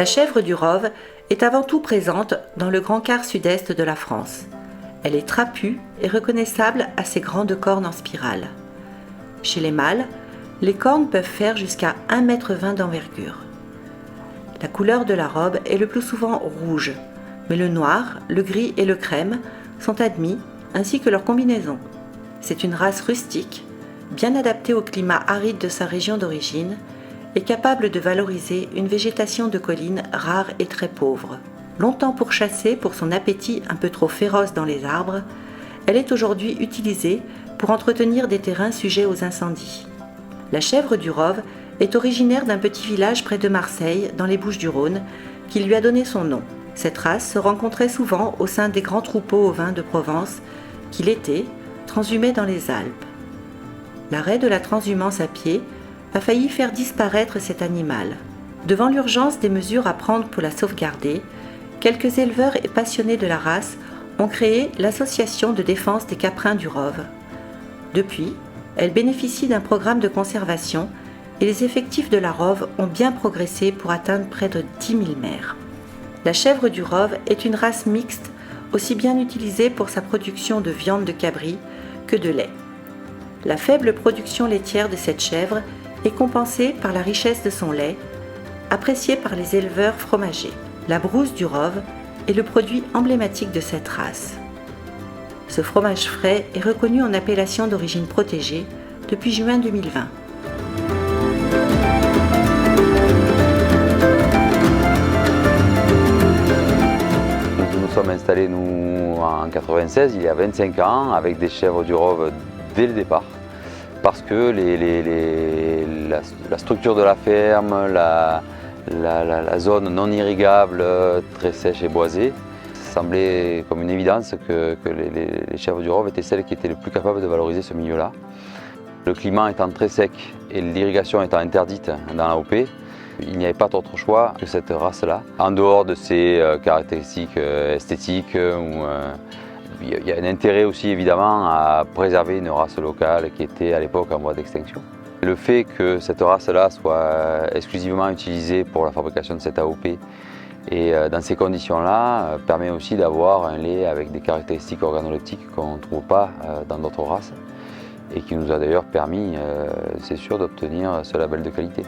La chèvre du Rove est avant tout présente dans le grand quart sud-est de la France. Elle est trapue et reconnaissable à ses grandes cornes en spirale. Chez les mâles, les cornes peuvent faire jusqu'à 1,20 m d'envergure. La couleur de la robe est le plus souvent rouge, mais le noir, le gris et le crème sont admis, ainsi que leur combinaison. C'est une race rustique, bien adaptée au climat aride de sa région d'origine et capable de valoriser une végétation de collines rare et très pauvre. Longtemps pourchassée pour son appétit un peu trop féroce dans les arbres, elle est aujourd'hui utilisée pour entretenir des terrains sujets aux incendies. La chèvre du Rove est originaire d'un petit village près de Marseille, dans les Bouches-du-Rhône, qui lui a donné son nom. Cette race se rencontrait souvent au sein des grands troupeaux ovins de Provence qui, l'été, transhumaient dans les Alpes. L'arrêt de la transhumance à pied a failli faire disparaître cet animal. Devant l'urgence des mesures à prendre pour la sauvegarder, quelques éleveurs et passionnés de la race ont créé l'Association de défense des caprins du Rove. Depuis, elle bénéficie d'un programme de conservation et les effectifs de la Rove ont bien progressé pour atteindre près de 10 000 mères. La chèvre du Rove est une race mixte, aussi bien utilisée pour sa production de viande de cabri que de lait. La faible production laitière de cette chèvre est compensée par la richesse de son lait, apprécié par les éleveurs fromagers. La brousse du Rove est le produit emblématique de cette race. Ce fromage frais est reconnu en appellation d'origine protégée depuis juin 2020. Nous nous sommes installés en 96, il y a 25 ans, avec des chèvres du Rove dès le départ. Parce que la structure de la ferme, la zone non irrigable, très sèche et boisée, semblait comme une évidence que les chèvres du Rove étaient celles qui étaient les plus capables de valoriser ce milieu-là. Le climat étant très sec et l'irrigation étant interdite dans l'AOP, il n'y avait pas d'autre choix que cette race-là. En dehors de ses caractéristiques esthétiques, il y a un intérêt aussi évidemment à préserver une race locale qui était à l'époque en voie d'extinction. Le fait que cette race-là soit exclusivement utilisée pour la fabrication de cette AOP et dans ces conditions-là permet aussi d'avoir un lait avec des caractéristiques organoleptiques qu'on ne trouve pas dans d'autres races et qui nous a d'ailleurs permis, c'est sûr, d'obtenir ce label de qualité.